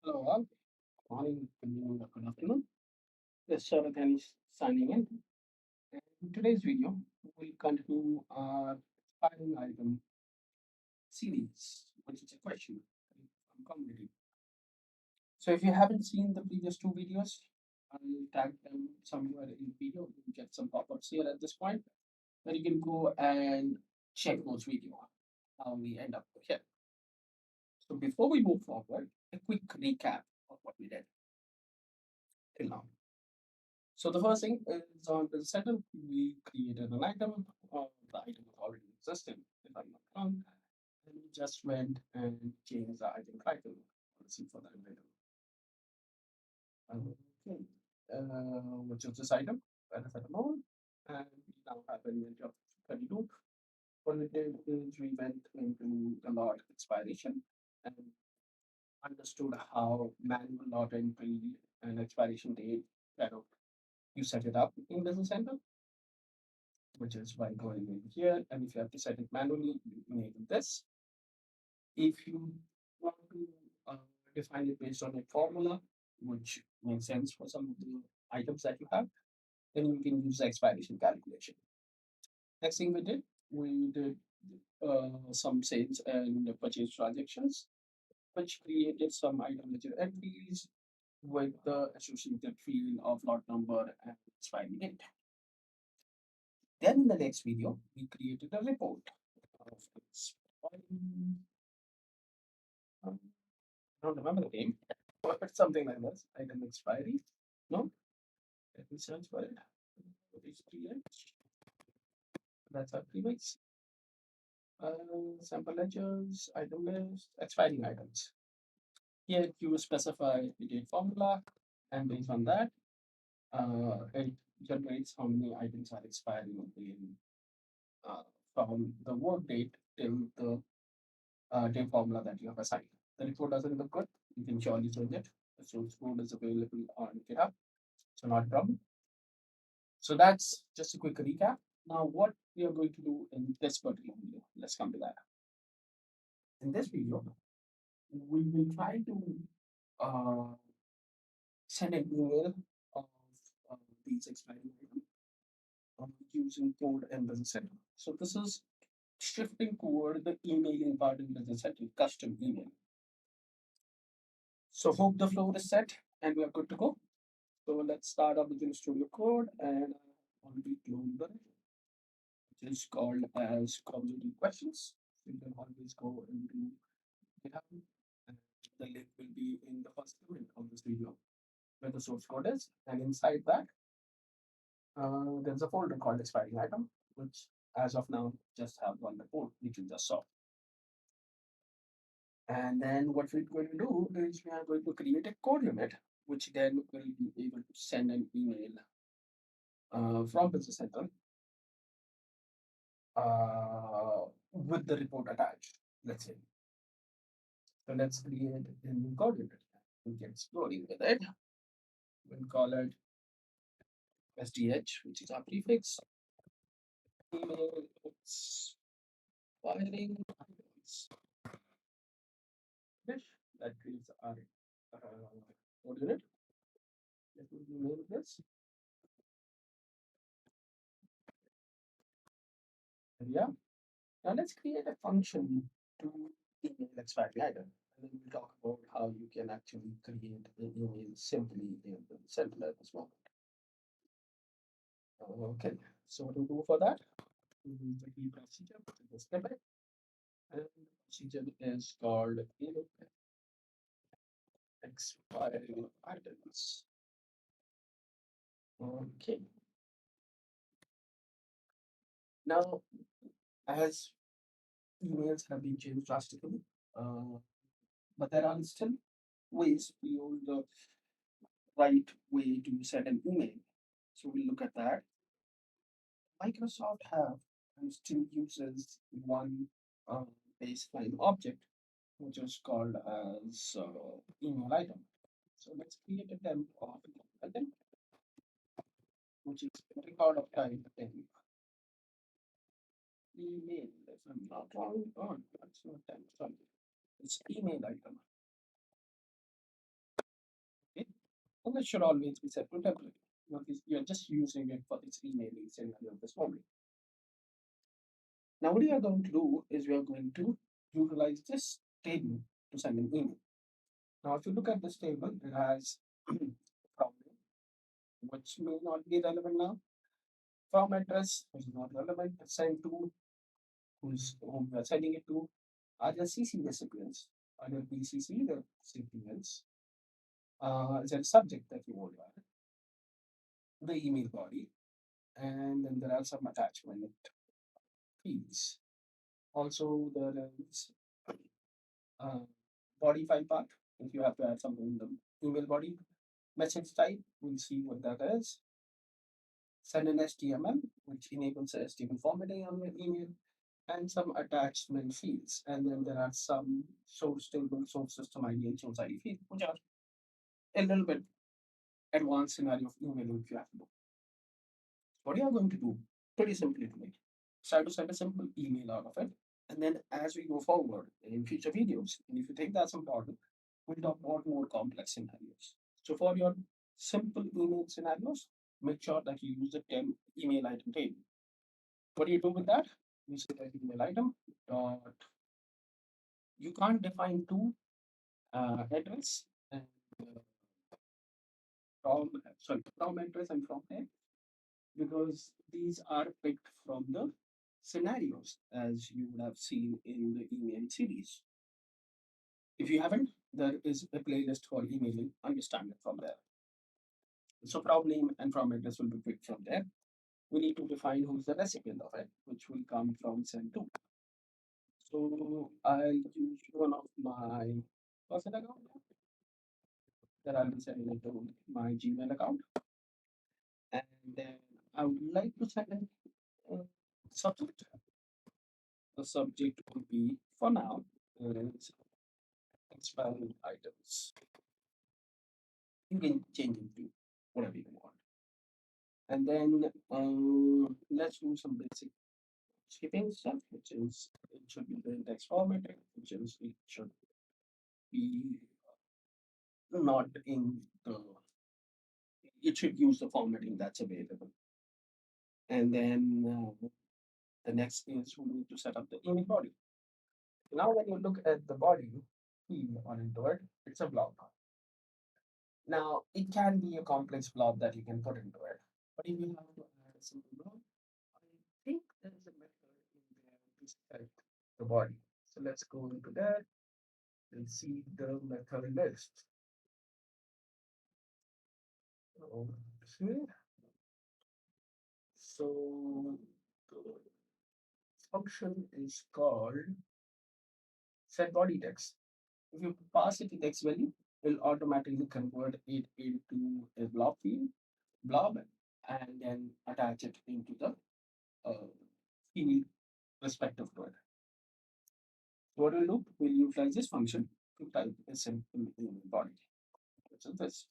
Hello all. Morning, good evening, or good afternoon. This is Sharathan is signing in. And in today's video, we'll continue our inspiring item series, which is a question from community. So if you haven't seen the previous two videos, I'll tag them somewhere in the video. You get some pop-ups here at this point, where you can go and check those videos, how we end up here. So before we move forward, a quick recap of what we did till now. So the first thing is on the setup, we created an item. The item was already existing, if I'm not wrong. And we just went and changed the item title policy for that item. Okay. Which is this item, paracetamol. And we now have an image of 32. What we did is we went into the lot expiration and understood how manual lot entry and expiration date kind of you set it up in Business Center, which is by going in here. And if you have to set it manually, you enable this. If you want to uh, define it based on a formula, which makes sense for some of the items that you have, then you can use the expiration calculation. Next thing we did some sales and purchase transactions, which created some item ledger entries with the associated field of lot number and expiry date. Then in the next video, we created a report of expiry. I don't remember the name, but something like this. Item expiry. No, let me search for it. HTH. That's our previous. Sample ledgers, item list, expiring items. Here you specify the date formula, and based on that, it generates how many items are expiring in uh, from the work date till the date formula that you have assigned. The report doesn't look good. You can surely change it. The source code is available on GitHub, so not a problem. So that's just a quick recap. Now, what we are going to do in this particular video, let's come to that. In this video, we will try to uh, send an email of uh, these expiring items using code and business center. So this is shifting toward the emailing part in business center, custom email. So hope the flow is set and we are good to go. So let's start up with Studio Code and already clone the which is called as community questions. So you can always go into GitHub and the link will be in the first comment of this video where the source code is. And inside that, there's a folder called expiring item, which as of now just have one report, which you just saw. And then what we're going to do is we are going to create a code unit, which then will be able to send an email from Business Center with the report attached, let's say. So let's create a new code unit. We get exploring with it. We'll call it SDH, which is our prefix. Email expiring items. That creates our code unit. Let me name this. Yeah. Now let's create a function to email expiry item. And then we'll talk about how you can actually create an email simply in the center at this moment. Okay, so what do we do for that? We use the key procedure, which is the snippet, and the procedure is called email expiring items. Okay, now as emails have been changed drastically, uh, but there are still ways beyond the right way to send an email. So we'll look at that. Microsoft have and still uses one baseline object, which is called as email item. So let's create a temp of item, which is record of type in email. If I'm not wrong, oh, that's not temp. Sorry, it's email item. And that should always be set to temporary. You're just using it for this emailing scenario at this moment. Now, what we are going to do is we are going to utilize this table to send an email. Now, if you look at this table, it has from which may not be relevant now. From address is not relevant. Send to whom we are sending it to. Are the CC recipients? Are the BCC the recipients? Is there a subject that you want to add? The email body, and then there are some attachment fields. Also, there is uh, body file path. If you have to add something in the email body, message type, we'll see what that is. Send an HTML, which enables HTML formatting on your email, and some attachment fields. And then there are some source table, source system ID, and source ID fields, which are a little bit advanced scenario of emailing if you have to do. What you are going to do, pretty simply to make, try to send a simple email out of it. And then as we go forward in future videos, and if you think that's important, we'll talk about more complex scenarios. So for your simple email scenarios, make sure that you use the 10 email item table. What do you do with that? You say that email item dot you can't define two address and uh, from from address and from there because these are picked from the scenarios as you would have seen in the email series. If you haven't, there is a playlist for emailing. Understand it from there. So from name and from address will be picked from there. We need to define who's the recipient of it, which will come from send to. So I'll use one of my personal account that I'll be sending it to my Gmail account. And then I would like to send a subject. The subject will be, for now, is expiring items. You can change it to whatever you want. And then let's do some basic skipping stuff, which is it should be the text formatting, which is it should be not in the it should use the formatting that's available. And then the next is we need to set up the email body. Now, when you look at the body field on into it, it's a blob. Now, it can be a complex blob that you can put into it. But if you have to add a simple blob, I think there is a method in there to set the body. So let's go into that and see the method list. Okay. So the function is called set body text. If you pass it the text value, it will automatically convert it into a blob, and then attach it into the field respective to it. So what we'll do, we'll utilize this function to type a simple email body, which is this.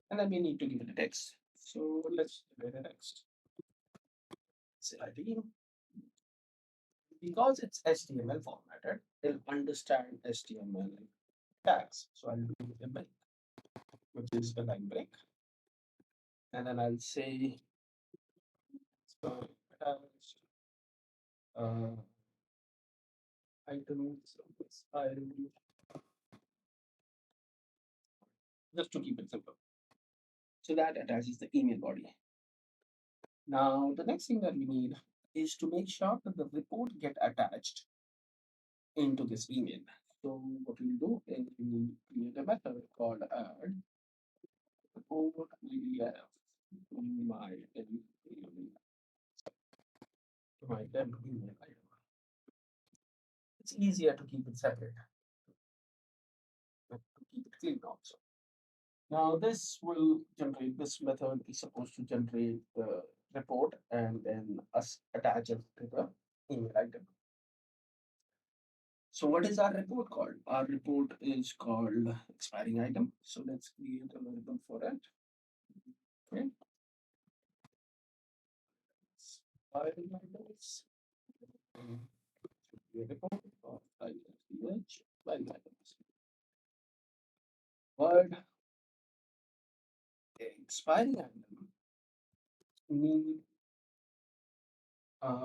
And then we need to give it a text. So let's give it a text. Say ID. Because it's HTML formatted, it'll understand HTML tags. So I'll do a break, which is the line break. And then I'll say so uh, items just to keep it simple. So that attaches the email body. Now the next thing that we need is to make sure that the report get attached into this email. So what we'll do is we'll create a method called add report PDF to my temp email item. It's easier to keep it separate, but to keep it clean also. Now this method is supposed to generate the report and then us attach it to the email item. So what is our report called? Our report is called expiring item. So let's create a variable for it. Okay. Expiring items. Should be a report of expiring items. Word expiring item need,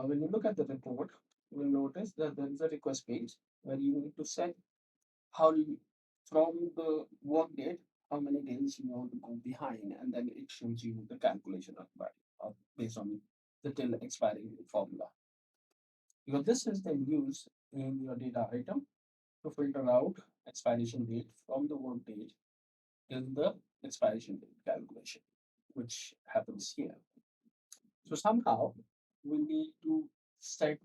when you look at the report, you will notice that there is a request page where you need to set how you, from the work date, how many days you want to go behind, and then it shows you the calculation of that based on the till expiring formula. Because this is then used in your data item to filter out expiration date from the work date in the expiration date calculation, which happens here. So somehow we need to set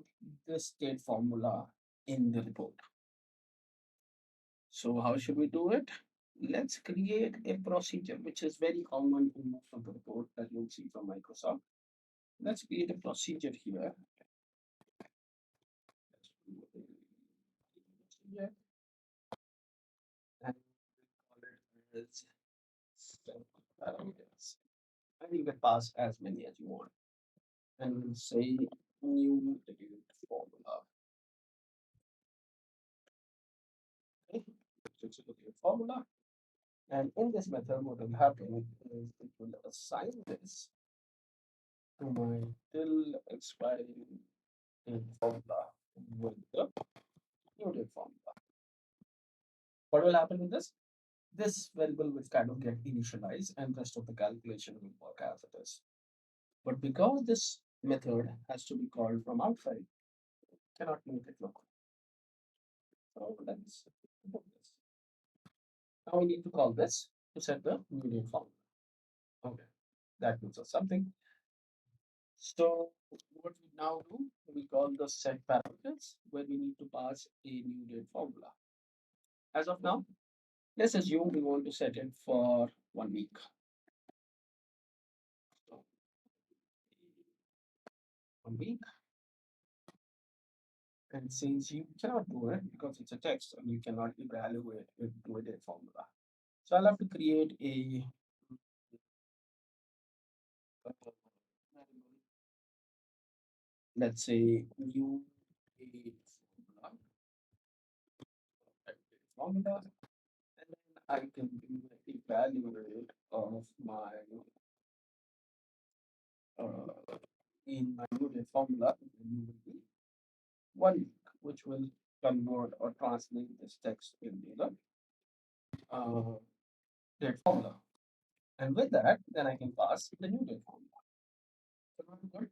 this date formula in the report. So how should we do it? Let's create a procedure which is very common in most of the report that you'll see from Microsoft. Let's create a procedure here. Let's do a procedure and call it as step parameters. And you can pass as many as you want. And we'll say new date formula. Okay, so it's a date formula. And in this method, what will happen is it will assign this to my till expiring date formula with the new date formula. What will happen with this? This variable will kind of get initialized and rest of the calculation will work as it is. But because this method has to be called from outside, cannot make it local. So let's do this. Now we need to call this to set the new date formula. Okay, that gives us something. So what we now do, we call the set parameters where we need to pass a new date formula. As of now, let's assume we want to set it for 1 week. So 1 week. And since you cannot do it because it's a text and you cannot evaluate it to a date formula. So I'll have to create a variable, let's say new date formula, and then I can do the evaluate of my in my new date formula, the value will be 1 week, which will convert or translate this text into the uh, date formula. And with that, then I can pass the new date formula. So now good.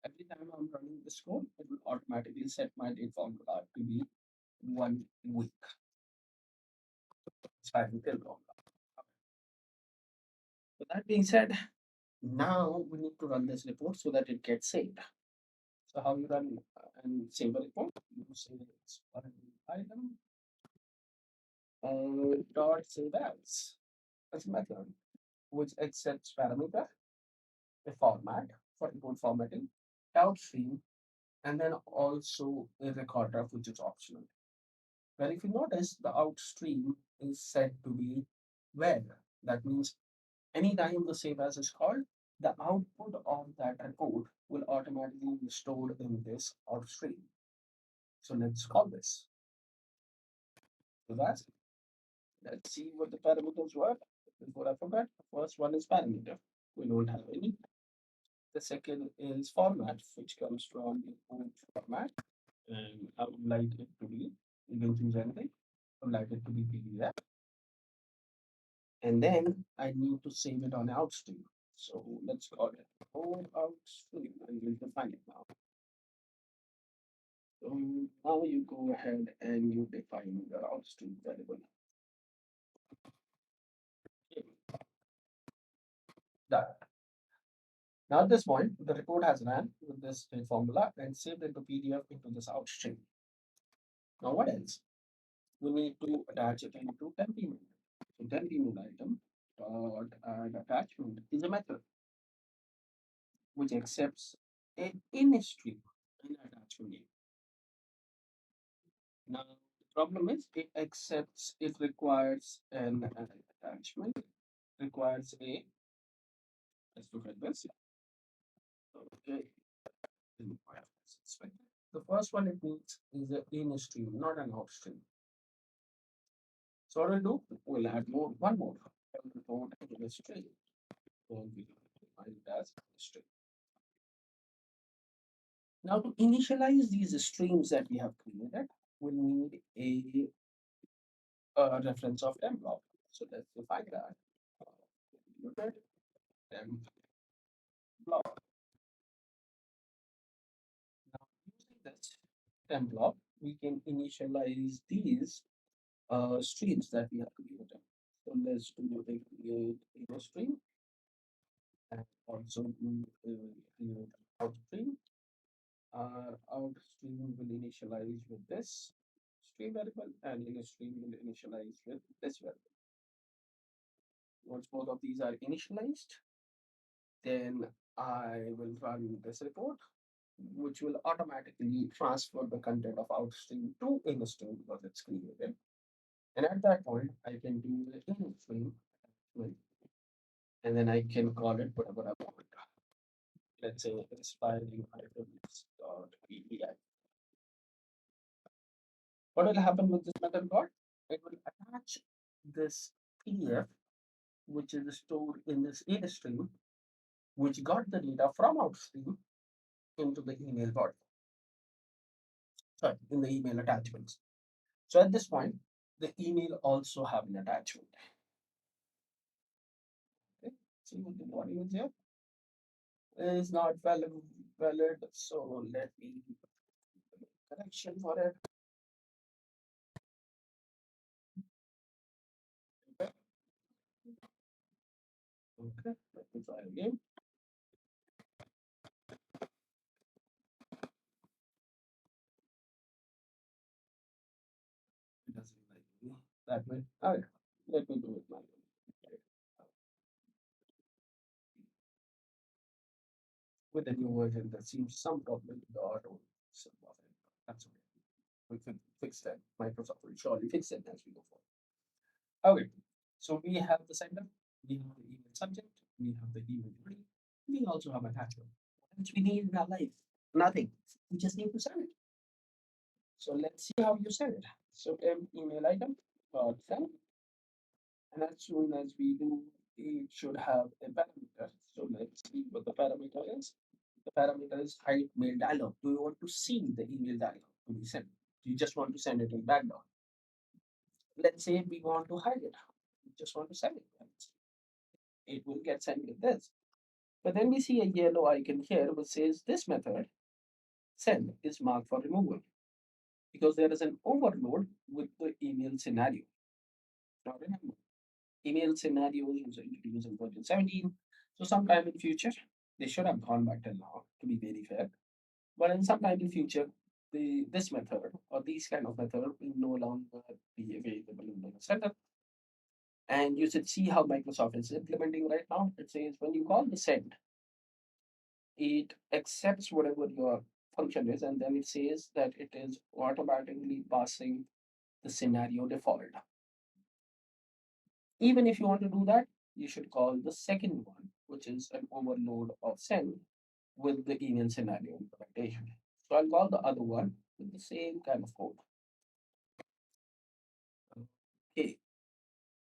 Every time I'm running this code, it will automatically set my date formula to be 1 week. It's fine till formula. So that being said, now we need to run this report so that it gets saved. So how you run and save a report? You say it's an item dot save as. That's a method which accepts parameter, a format for report formatting, downstream, and then also a record ref which is optional. Where if you notice the outstream is set to be where. That means anytime the save as is called, the output of that report will automatically be stored in this outstream. So let's call this. So that's it. Let's see what the parameters were. Before I forget, the first one is parameter. We don't have any. The second is format, which comes from import format. And I would like it to be, you can choose anything. I would like it to be PDF. And then I need to save it on outstream. So let's call it all outstream and we'll define it now. So now you go ahead and you define your outstream variable. Okay, done. Now at this point, the report has ran with this formula and saved into PDF into this outstream. Now what else? We need to attach it into temp email. So temp email item dot add attachment is a method which accepts a in string an attachment name. Now the problem is it accepts it requires an attachment, requires a, let's look at this. Okay. The first one it needs is an in stream, not an out stream. So what we'll do, we'll add more one more report in the string. and we define it as string. Now, to initialize these strings that we have created, we need a reference of temp block. So let's define that. Included temp block. Now, using this temp block, we can initialize these streams that we have created. So let's do a create a string and also do create out string. Our out string will initialize with this string variable and in string will initialize with this variable. Once both of these are initialized, then I will run this report, which will automatically transfer the content of out string to in string because it's created. And at that point, I can do the in string attachment, and then I can call it whatever I want. Let's say expiring items dot API. What will happen with this method call? It will attach this PDF, which is stored in this A string, which got the data from outstream into the email body, sorry, in the email attachments. So at this point, the email also have an attachment. Okay, see what the body is here. Is not valid. So let me make a correction for it. Okay, okay, let me try again. It doesn't like me that way. Okay, let me do it manually. With the new version, there seems some problem with the auto. So that's okay. We can fix that. Microsoft will surely fix it as we go forward. Okay, so we have the sender, we have the email subject, we have the email body, we also have attachment. What else we need in our life? Nothing. We just need to send it. So let's see how you send it. So email item send, and as soon as we do, it should have a parameter. So let's see what the parameter is. The parameter is hide mail dialog. Do you want to see the email dialog to be sent? Do you just want to send it in background? Let's say we want to hide it. We just want to send it. It will get sent with this. But then we see a yellow icon here which says this method send is marked for removal because there is an overload with the email scenario. Now remember, email scenarios was introduced in version 17. So sometime in future, they should have gone back till now, to be very fair. But in some time in future, this method or these kind of method will no longer be available in the setup. And you should see how Microsoft is implementing right now. It says when you call the send, it accepts whatever your function is, and then it says that it is automatically passing the scenario default. Even if you want to do that, you should call the second one, which is an overload of send with the email scenario implementation. So I'll call the other one with the same kind of code. Okay,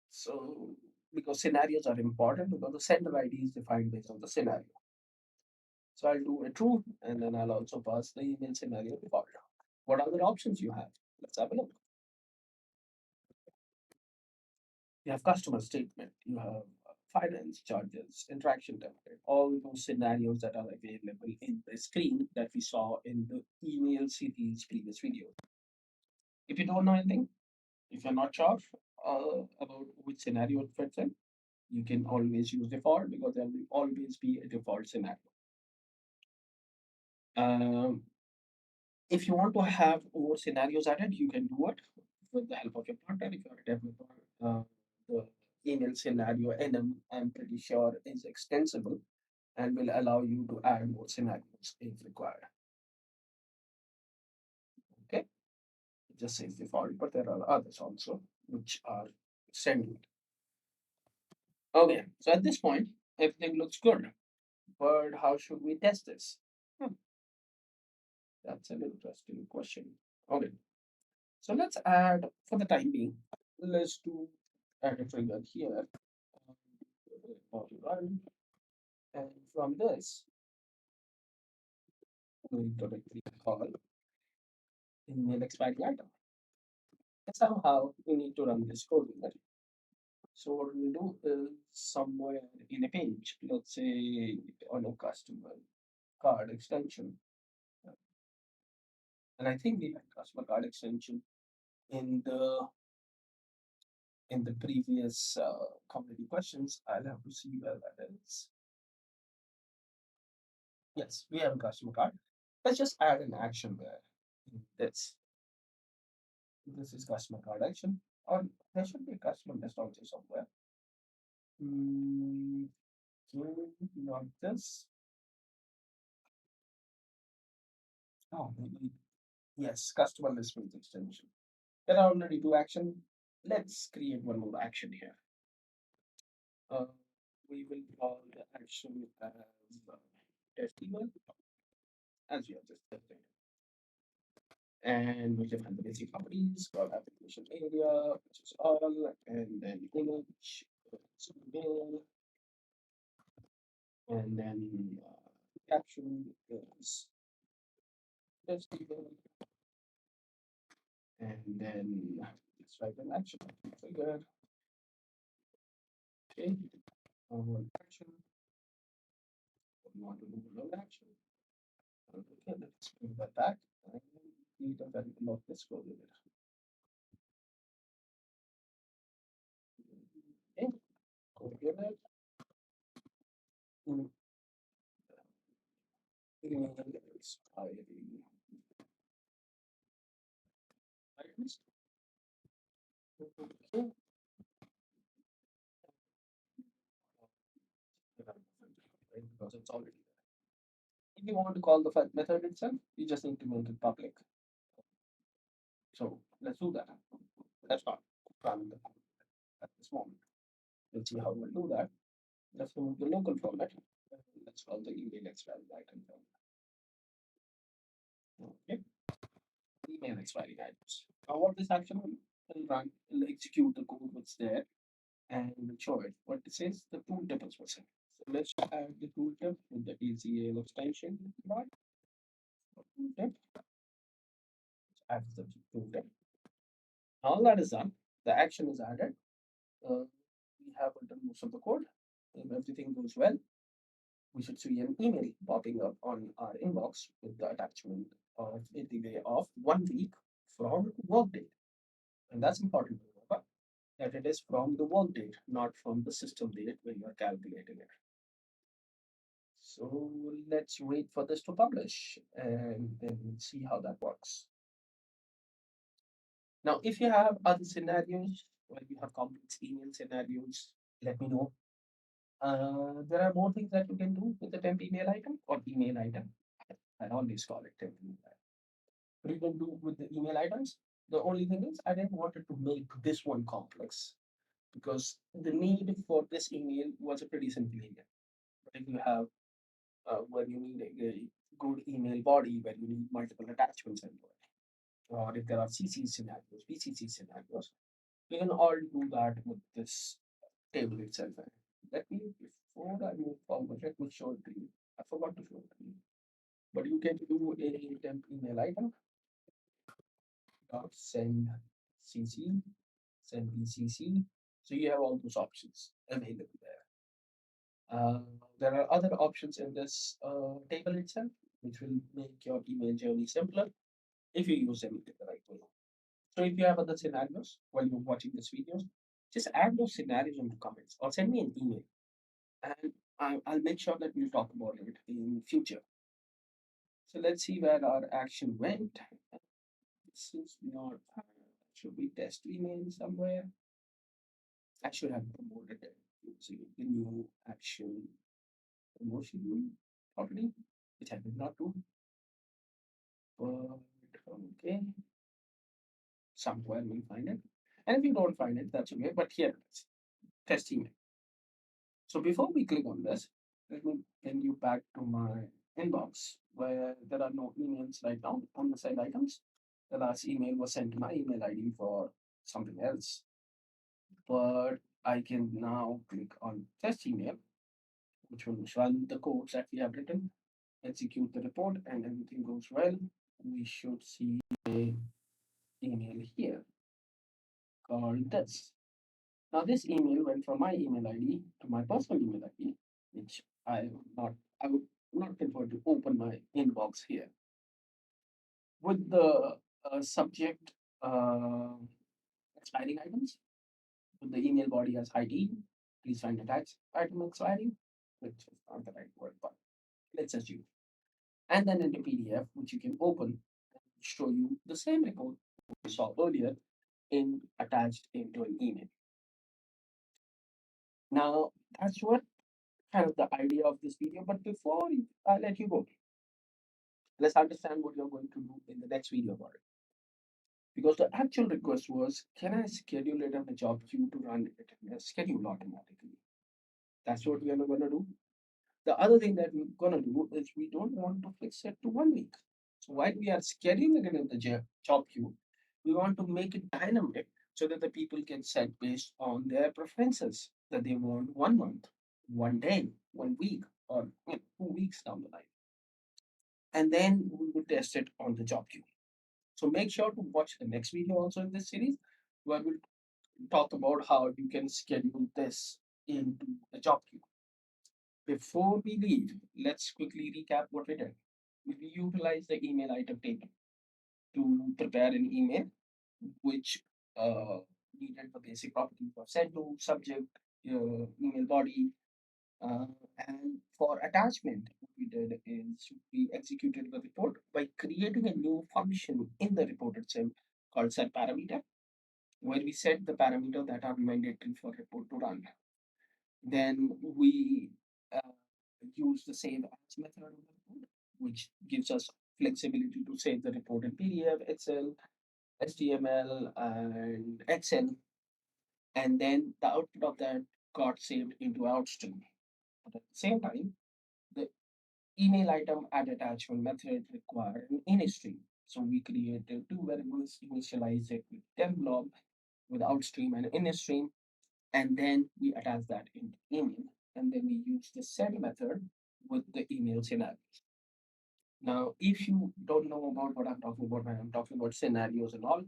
so because scenarios are important because the sender ID is defined based on the scenario. So I'll do a true and then I'll also pass the email scenario default. What other options you have? Let's have a look. You have customer statement, you have finance charges, interaction template, all those scenarios that are available in the screen that we saw in the email series previous video. If you don't know anything, if you're not sure about which scenario it fits in, you can always use default because there will always be a default scenario. Um, if you want to have more scenarios added, you can do it with the help of your partner. If you're a developer, the email scenario NM, I'm pretty sure is extensible and will allow you to add more scenarios if required. Okay, it just says default, but there are others also which are extended. Okay, so at this point, everything looks good, but how should we test this? Hmm, that's an interesting question. Okay, so let's add, for the time being, let's do add a trigger here. Run. And from this, we directly call email expiry item. And somehow we need to run this code in it. So what we'll do is somewhere in a page, let's say on a customer card extension. And I think we had customer card extension in the previous community questions. I'll have to see where that is. Yes, we have a customer card. Let's just add an action there. This this is customer card action, or there should be a customer list also somewhere. Mm, not this. Oh, maybe yes, customer list with extension. There are already two action. Let's create one more action here. Uh, we will call the action as test as we have just tested. And we define the basic properties for application area, which is all, and then image, so mail, and then caption is festival, and then let's write an action trigger, okay, action, we want to do load action, okay, let's bring that back, and create a variable of this code in it. Okay, code in it, mm, expiry items, okay, because it's already there. If you want to call the method itself, you just need to make it public. So let's do that. Let's not run the at this moment. Let's see how we'll do that. Let's remove the local format. Let's call the email expiry item. Okay, email expiry items. Now what this action will run, will execute the code that's there and will show it. What this is, the tooltip is missing. So let's add the tooltip with the ACL extension. Right? Tooltip. Add the tooltip. All that is done. The action is added. We have done most of the code. If everything goes well, we should see an email popping up on our inbox with the attachment of a delay of 1 week from work date. And that's important to remember that it is from the work date, not from the system date when you're calculating it. So let's wait for this to publish and then we'll see how that works. Now, if you have other scenarios, or you have complex email scenarios, let me know. There are more things that you can do with the temp email item or email item. I always call it temp email item. What you can do with the email items? The only thing is, I didn't want it to make this one complex because the need for this email was a pretty simple email. But if you have where you need a good email body, where you need multiple attachments into it, or if there are CC scenarios, BCC scenarios, you can all do that with this table itself. Let me, before I move forward, let me show it to you. I forgot to show it to you. But you can do a temp email item dot send CC, send BCC. So you have all those options available there. There are other options in this table itself, which will make your email journey simpler if you use them in the right way. So if you have other scenarios while you're watching this video, just add those scenarios into comments or send me an email, and I'll make sure that we'll talk about it in future. So let's see where our action went. This is not. Should we test email somewhere? I should have promoted it using the new action promotion property, which I did not do. But okay, somewhere we'll find it. And if you don't find it, that's okay. But here it is. Test email. So before we click on this, let me bring you back to my inbox where there are no emails right now on the side items. The last email was sent to my email ID for something else. But I can now click on test email which will run the codes that we have written, execute the report, and everything goes well. We should see a email here called this. Now, this email went from my email ID to my personal email ID, which I would not prefer to open my inbox here. With the subject uh, expiring items, with the email body as ID, please find attached item expiring, which is not the right word, but let's assume. And then in the PDF, which you can open, show you the same report we saw earlier in attached into an email. Now, that's what kind of the idea of this video. But before I let you go, let's understand what you're going to do in the next video about it. Because the actual request was, can I schedule it on the job queue to run it in a schedule automatically? That's what we are going to do. The other thing that we're going to do is we don't want to fix it to 1 week. So while we are scheduling it in the job queue, we want to make it dynamic so that the people can set based on their preferences that they want 1 month, 1 day, 1 week, or 2 weeks down the line. And then we will test it on the job queue. So make sure to watch the next video also in this series where we'll talk about how you can schedule this into the job queue. Before we leave, let's quickly recap what we did. We utilized the email item table to prepare an email which uh, needed the basic properties of send to, subject, email body, uh, and for attachment, what we did is we executed the report by creating a new function in the report itself called set parameter, where we set the parameter that are mandatory for report to run. Then we use the save as method on the report, which gives us flexibility to save the report in PDF, Excel, HTML, and Excel. And then the output of that got saved into Outstream. But at the same time, the email item add attachment method required an initstream. So we created two variables, initialize it with temp blob with Outstream and initstream, and then we attach that into email. And then we use the send method with the email scenarios. Now, if you don't know about what I'm talking about when I'm talking about scenarios and all,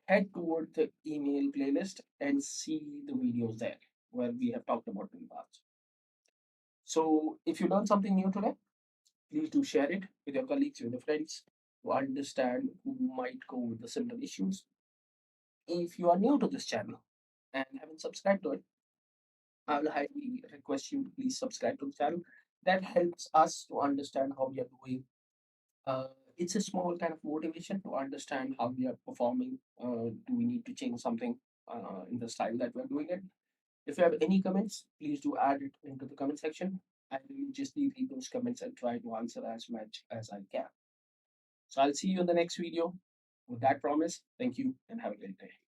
head toward the email playlist and see the videos there where we have talked about in the past. So, if you learned something new today, please do share it with your colleagues, with your friends who understand who might go with the similar issues. If you are new to this channel and haven't subscribed to it, I will highly request you to please subscribe to the channel. That helps us to understand how we are doing. It's a small kind of motivation to understand how we are performing. Do we need to change something in the style that we're doing it? If you have any comments, please do add it into the comment section. I will just read those comments and try to answer as much as I can. So I'll see you in the next video. With that promise, thank you and have a great day.